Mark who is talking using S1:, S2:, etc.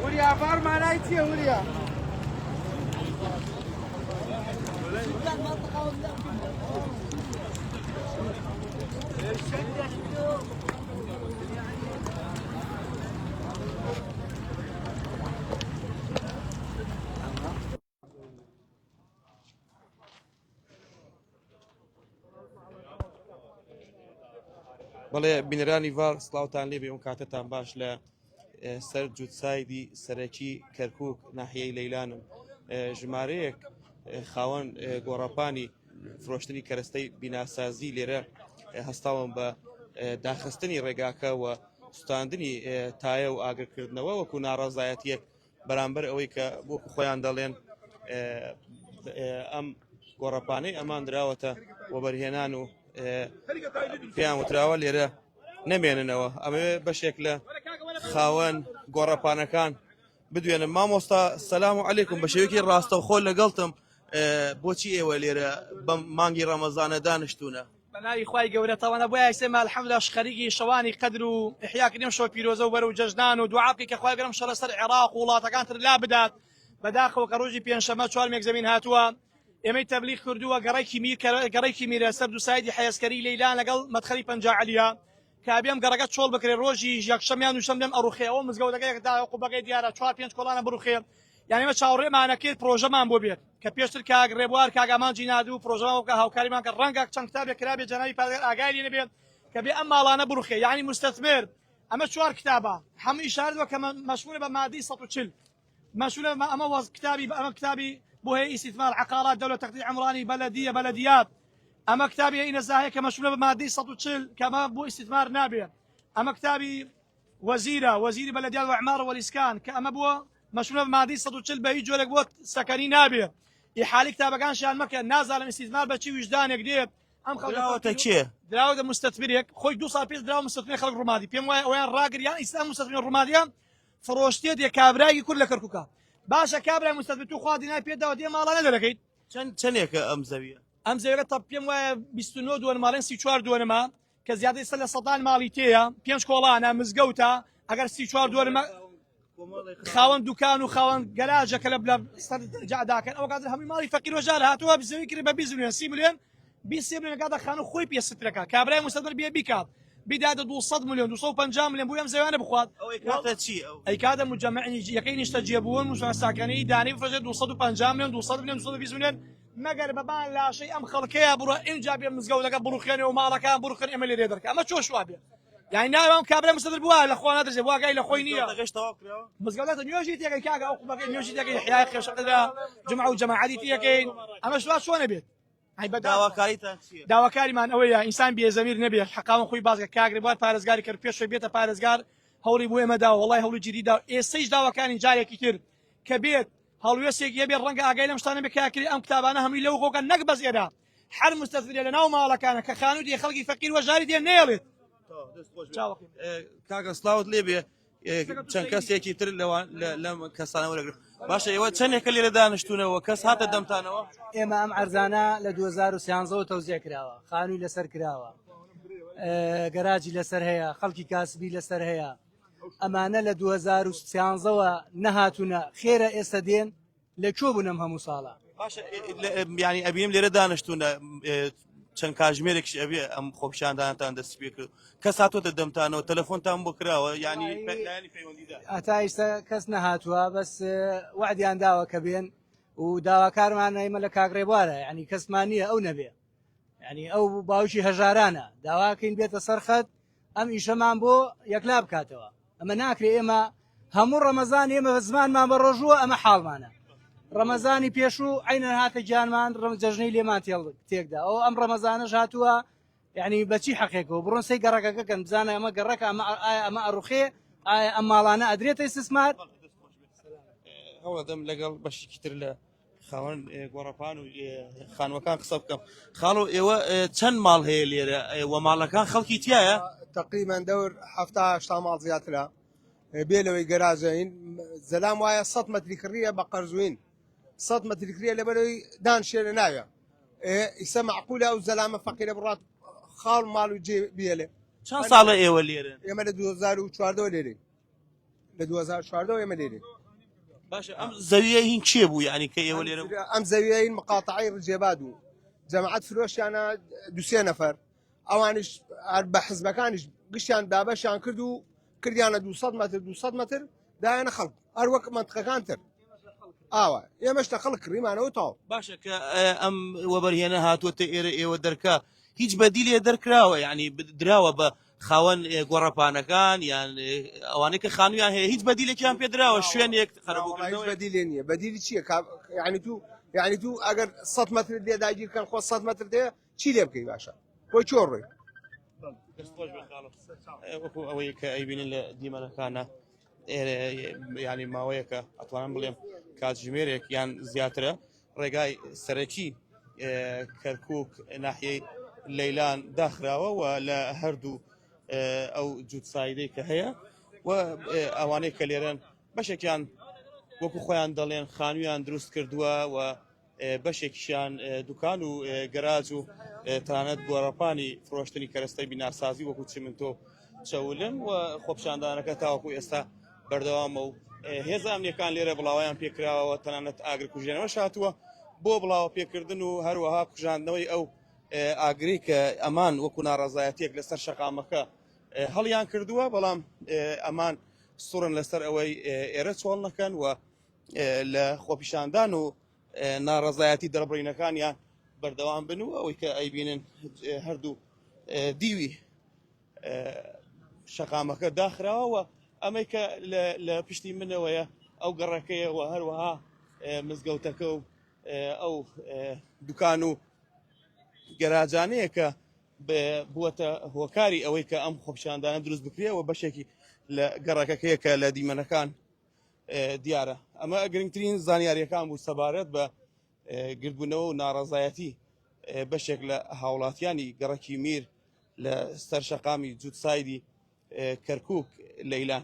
S1: وريا فارما نايتي وريا
S2: بەڵێ بینەرانی ڤار سڵاوتان لێبێ ئەو کاتتان باش لە سەر جووتسایدی سەرەکی کەرکووک ناحیەی لەیلانم ژمارەیەک خاوەن گۆڕەپانی فرۆشتنی کەرەستەی بیناسازی لێرە هەستاون بە داخستنی ڕێگاکە و سوتاندنی تایە و ئاگرکردنەوە وەکو ناڕەزایەتیەک بەرامبەر ئەوەی کە بۆکو خۆیان دەڵێن ئەم گۆڕەپانەی ئەمان دراوەتە وەبەرهێنان و پێیان وتراوە لێرە نەمێننەوە ئەمەوێ بەشێک لە خاوەن گۆڕەپانەکان بدوێنم. مامۆستا سەلام عەلەیکوم، بە شێوەیەکی ڕاستەوخۆ لەگەڵتم بۆچی ئێوە لێرە بەم مانگی ڕەمەزانە دانیشتوونە؟
S3: بەناوی خوای گەورەتەوەنە بۆیە ئێستا الحەمدوللا خەریکی شەوانی قەدر و ئیحیاکردنی شەو پیرۆزە و بەرەو جەژنان و دوعا بکەی کە خوای گەورەم شەڕە سەر عێراق و وڵاتەکان تر لا بدات. بەداخەوە کە ڕۆژی پێنجشەممە چوارمێک زەمین هاتووە ئێمەی تەبلیغ کردووە گەڕەیکی میرە سەر دووسایدی حەیەسکەری لەیلان لەگەڵ مەدخەلی پەنجا عەلیە کابێم گەڕەکە چۆڵ بکرێ ڕۆژی یەکشەمیان دووشەم لێم ئەڕوخێەوە مزگەوتەکەیەکدا قوبەکەی دیارە 4-5 کۆڵانە بڕوخێ یعنی ئێمە چاوەڕێمانەکرد پرۆژەمان بۆ بێت کە پێشتر کاک ڕێبوار کاگامان جینادوو پرۆژەمان وەکە هاوکاریمان کە ڕەنگە چەند کتابێک کرابێ جەنابی پادگار ئاگای لێ نەبێت کە بێ ئەم ماڵانە بڕوخێ یعنی مستەثمر ئەمە 4 کتابە هەموو ئیشارەوە کە مەشمولە بە مادەی 140 مەشمولە ئەمە کتابی بۆ هەیە ئیستیثمار عقارات دەولە تەقدیر عمرانی بەلەدیات ئەمە کتابی هەیە نەزاهەیە کە مەشمولە بە مادەی 140 کە ئەمە بۆ ئیستیثمار نابێت ئەمە کتابی وەزیری بەلەدیات و عمارە وەلیسکان کە ئەمە بووە مەشمولە بە مادەی 140 بە هیچ جۆرێک بۆ سەکەنی نابێت ئیحالی کتابەکانشیان مەکە نازانم ئیستیثمار بەچی وجدانێک دێت ئەم
S2: خەڵکەوەتە چییە؟
S3: دراوە مستەثمرێک خۆی 2 ساڵ پێش دراوە مستەثمر خەڵک ڕوومادی پێم وایە ئەویان ڕاگریان ئیسلام مستەثمر ڕوومادیان فرۆشتێت یە کابرایەکی کورد لە کەرکووکە باشە کابرای مستەثمر تو خوا دینای پێداوە دێ ماڵانە دەرەکەیت
S2: چەندێکە ئەم زەویە؟
S3: ئەم زەویەکە تا پێم وایە 29 دووەن ماڵێن 34 دووەنەما کە زیادەی سەر لە سەدان ماڵی تێیە 5 کۆڵانە مزگەوتە ئەگەر 34 دووەنەما خاوەن دوکان و خاوەن گەراژەکە لە سەر جاداکەن ئەو کاتر هەمووی ماڵی فەقیر و ژار هاتووە بزەوی کرد بە 20 ملیۆن 30 ملیۆن 20 ملیۆن کاتە خانە خۆی پێ سترەکە کابرای مستەثمر بێ بیکات بیدادە 200 ملیۆن 250 ملیۆن بۆ ئەم زەویانە بخوات
S2: ئەوەی چی
S3: ئەی کاتە مجەمەعی یەکەی نیشتە جێبوون و ساکانەی دانی بفرۆشێت 250 ملیۆن 200 ملیۆن 220 ملیۆن مەگەر بەبان لاشەی ئەم خەڵکەیە بڕۆ ئینجا بێ مزگەوتەکە بڕوخێنێ و ماڵەکان بڕوخێن ئێمە لێرێ دەکەن ئەمە چۆ شوا بێ یعنی ناوام کابرای مستەثمر بووە لە خۆ نادرێ واگای لە خۆی نییە مزگەوتە نوێژی تێکەی کاگە ئەو قوبەکەی نوێژی تێکەی حیای خێشەکەدا جمعە و جەماعەتی تێکەین ئەمە شوا چۆنە بێت داواکاریمان ئەوەیە ئینسان بێزەمیر نەبێت حەقاوەن خۆی بازگە کاگری بوات پارێزگاری کرد پێشەوەی بێتە پارێزگار هەوڵی بۆ ئێمە داوە وەڵای هەوڵی جدی دا ئێستەیش داواکانی جارێکی کرد کە بێت هەڵوێستێک یەبێ ڕەنگە ئاگای لەم شتانە بکاکری ئەم کتابانە هەمووی لەو خۆکە نەک بەس ئێرە هەر مستەثمرێ لە ناو ماڵەکانە کە خانوودی خەڵکی فەقیر وە ژاری دێ نێڵێت
S2: کاکە سڵاوت لێبێ چەند کەسێکی تر لەم کەسانە وەرەگرن باشە ئێوە چەندێکە لێرە دانیشتوونەوە کەس هاتە دەمتانەوە؟
S4: ئێمە ئەم عەرزانە لە 2013 تەوزیع کراوە خانووی لەسەر کراوە گەراجی لەسەر هەیە خەڵکی کاسبی لەسەر هەیە ئەمانە لە 2013ەوە نەهاتوونە خێرە ئێستا دێن لەکوێ بوون ئەم هەموو ساڵە
S2: باشە ینی ئەبینم لێرە دانیشتوونە چەند کاژمێرێکش ئەبێ ئەم خۆپیشاندانتان دەست پێ کرد کەس هاتوۆتە دەمتانەوە تەلەفۆنتان بۆ کراوە ینی پەیوەندیدا
S4: ئەتا ئێستا کەس نەهاتووە بەس وعدیان داوە کە بێن و داواکارمان ئێمە لە کاک ڕێبوارە ینی کەسمان نییە ئەو نەبێ ینی ئەو باوکی هەژارانە داواکەین بێتە سەرخەت ئەم ئیشەمان بۆ یەکلا بکاتەوە ئەمە ناکرێ ئێمە هەموو ڕەمەزان ئێمە زمانمان بە ڕۆژووە ئەمە حاڵمانە ڕەمەزانی پێشوو عینە هاتە گیانمان جەژنەی لێمان تێکدا ئەو ئەم ڕەمەزانەش هاتووە یعنی بەچی حەقێکەوە بڕۆن سەی گەڕەکەکەکەن بزانە ئەمە گەڕەکە ئەمە ئەڕوخێ ئەم ماڵانە ئەدرێتە استثمار
S2: هەوڵەدەم لەگەڵ بەشێکی تر لە خاوەن گۆڕەپان و خانوەکان قسە بکەم خاڵۆ ئێوە چەند ماڵ هەیە لێرە وە ماڵەکان خەڵکی تایە؟
S1: تقریبا دەور 7 ماڵ زیاترە بێ لەوەی گەراژەین زەلام وایە 100 مەتری کڕیە بە قەرزوین 100 مەتری کڕیە لەبەرەوەی دانشێنە ناوێ ئیسە معقولە ئەو زەلامە فەقیرە بڕات خاڵ ماڵ و جێ بێلێ
S2: چەند ساڵە ئێوە لێرن
S1: ئێمە لە 2014 لێرین لە 2014 ئێمە لێرین
S2: باشە ئەم زەویە هین کێ بوو یعنی کە ئێوە لێرە
S1: ئەم زەویەین مقاتعی ڕجێباد و جەماعەت فرۆشیانە دوسێ نەفەر ئەوانش بە حزبەکانیش گشتیان دابەشیان کرد و کردیانە 200 متر 200 متر دایانە خەڵک هەر وەک منتقەکان تر ئاوە ئێمەش لە خەڵک کڕیمانەوە تاو
S2: باشە کە ئەم وەبەرهێنە هاتووەتە ئێرە ئێوە دەرکا هیچ بەدیلێ دەرکراوە یعنی دراوە بە خاوەن گۆڕەپانەکان یان ئەوانەی کە خانوویان هەیە هیچ بەدیلێکیان پێدراوە شوێنێک خەرەبووکردنەوەی
S1: بەدیلێ نییە بەدیلی چییە یعنی تو ئەگەر 100 متر لێ داگیرکەن خۆ 100 متر دەیە چی لێ بکەی باشە بۆی چۆڕێ
S2: وەکو ئەوەی کە ئەیبینن لە دیمەنەکانە ینی ماوەیەکە ئەتوانم بڵێم کاتژمێرێک یان زیاترە ڕێگای سەرەکی کەرکووک ناحیەی لەیلان داخراوە و لە هەردوو ئەو جووتسایدەی کە هەیە و ئەوانەی کە لێرن بەشێکیان وەکو خۆیان دەڵێن خانوویان دروست کردووە و بەشێکیشیان دوکان و گەراج و تانەت گۆڕەپانی فرۆشتنی کەرەستەی بیناسازی وەکو چمنتۆ چەولم و خۆپشاندانەکە تاوەکو ئێستا بەردەوامە و هێزە ئەمنیەکان لێرە بڵاویان پێکراوە تەنانەت ئاگر کوژێنەوە شاتووە بۆ بڵاوە پێکردن و هەروەها کوژاندنەوەی ئەو ئاگری کە ئەمان وەکو ناڕەزایەتیەک لەسەر شەقامەکە هەڵیان کردووە بەڵام ئەمان سوڕن لەسەر ئەوەی ئێرە چۆڵ نەکەن و لە خۆپیشاندان و ناڕەزایەتی دەربڕینەکانیان بەردەوام بن و ئەوەی کە ئەیبینن هەردوو دیوی شەقامەکە داخراوە ئەمەی کە لە پشتی منەوەیە ئەو گەڕەکەیەوە هەروەها مزگەوتەکە و ئەو دوکان و گەراجانەیە کە بووەتە هۆکاری ئەوەی کە ئەم خۆپیشاندانە دروست بکرێەوە بەشێکی لە گەڕەکەکەیە کە لە دیمەنەکان دیارە ئەمە گرنگترین زانیاریەکان بوو سەبارەت بە گردبوونەوە و ناڕەزایەتی بەشێک لە هاوڵاتیانی گەڕەکی میر لە سەر شەقامی جووتسایدی کەرکووک لەیلان